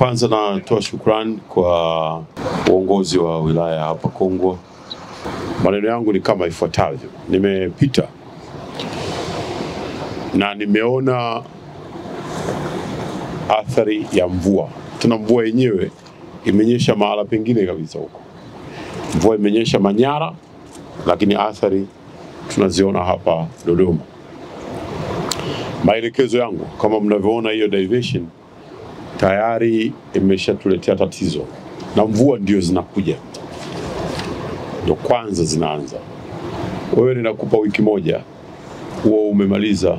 Kwanza natoa shukrani kwa uongozi wa wilaya hapa Kongwa. Maneno yangu ni kama ifuatavyo. Nimepita na nimeona athari ya mvua. Tuna mvua yenyewe imenyesha mahala pengine kabisa huko. Mvua imenyesha Manyara, lakini athari tunaziona hapa Dodoma. Maelekezo yangu, kama mnavyoona hiyo diversion tayari imeshatuletea tatizo, na mvua ndio zinakuja, ndio kwanza zinaanza. Wewe ninakupa wiki moja huo umemaliza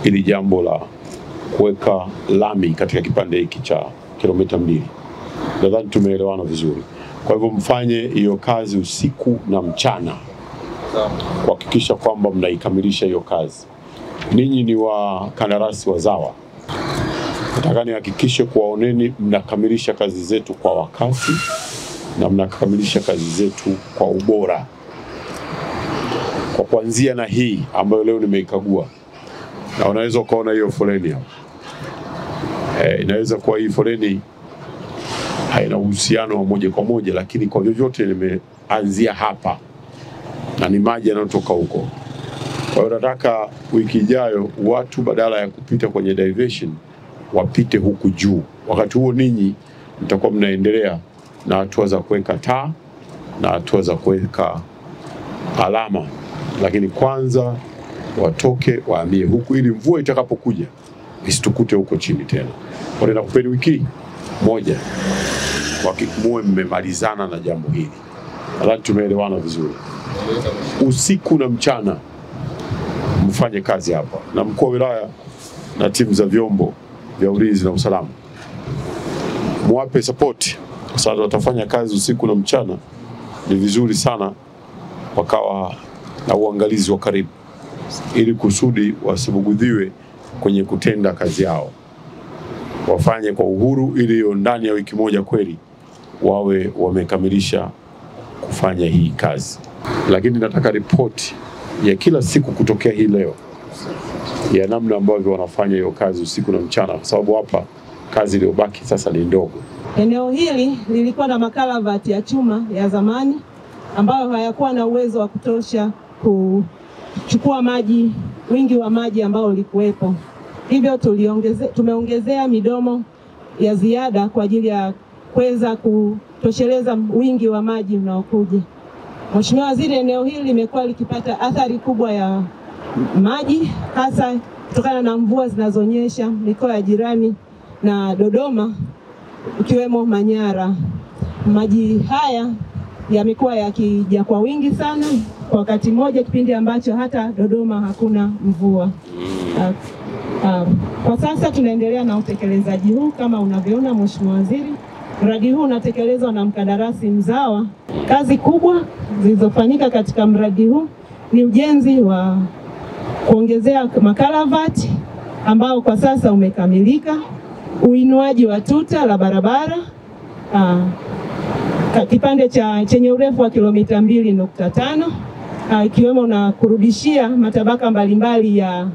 ili jambo la kuweka lami katika kipande hiki cha kilomita 2. Nadhani tumeelewana vizuri. Kwa hivyo mfanye hiyo kazi usiku na mchana kuhakikisha kwamba mnaikamilisha hiyo kazi. Ninyi ni wakandarasi wazawa. Nataka nihakikishe kuwaoneni mnakamilisha kazi zetu kwa wakati na mnakamilisha kazi zetu kwa ubora. Kwa kuanzia na hii ambayo leo nimeikagua, na unaweza ukaona hiyo foleni hapo. Inaweza kuwa hii foleni haina uhusiano wa moja kwa moja, lakini kwa vyovyote nimeanzia hapa na ni maji yanayotoka huko. Kwa hiyo nataka wiki ijayo watu badala ya kupita kwenye diversion wapite huku juu. Wakati huo ninyi mtakuwa mnaendelea na hatua za kuweka taa na hatua za kuweka alama, lakini kwanza watoke wahamie huku ili mvua itakapokuja isitukute huko chini tena. Kwa hiyo nakupeni wiki moja muwe mmemalizana na jambo hili. Nadhani tumeelewana vizuri. Usiku na mchana mfanye kazi hapa, na mkuu wa wilaya na timu za vyombo vya ulinzi na usalama muwape support, kwa sababu watafanya kazi usiku na mchana. Ni vizuri sana wakawa na uangalizi wa karibu ili kusudi wasibugudhiwe kwenye kutenda kazi yao. Wafanye kwa uhuru ili ndani ya wiki moja kweli wawe wamekamilisha kufanya hii kazi. Lakini nataka ripoti ya kila siku kutokea hii leo ya namna ambavyo wanafanya hiyo kazi usiku na mchana, kwa sababu hapa kazi iliyobaki sasa ni ndogo. Eneo hili lilikuwa na makalavati ya chuma ya zamani ambayo hayakuwa na uwezo wa kutosha kuchukua maji, wingi wa maji ambao ulikuwepo. Hivyo tumeongezea midomo ya ziada kwa ajili ya kuweza kutosheleza wingi wa maji unaokuja. Mheshimiwa Waziri, eneo hili limekuwa likipata athari kubwa ya maji, hasa kutokana na mvua zinazonyesha mikoa ya jirani na Dodoma ikiwemo Manyara. Maji haya yamekuwa yakija kwa wingi sana kwa wakati mmoja, kipindi ambacho hata Dodoma hakuna mvua. Kwa sasa tunaendelea na utekelezaji huu kama unavyoona Mheshimiwa Waziri. Mradi huu unatekelezwa na mkandarasi mzawa. Kazi kubwa zilizofanyika katika mradi huu ni ujenzi wa kuongezea makalavati ambao kwa sasa umekamilika, uinuaji wa tuta la barabara kipande chenye urefu wa kilomita 2.5, ikiwemo na kurudishia matabaka mbalimbali ya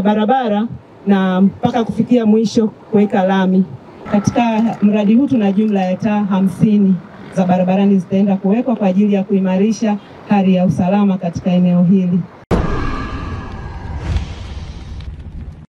barabara na mpaka kufikia mwisho kuweka lami. Katika mradi huu tuna jumla ya taa 50 za barabarani zitaenda kuwekwa kwa ajili ya kuimarisha hali ya usalama katika eneo hili.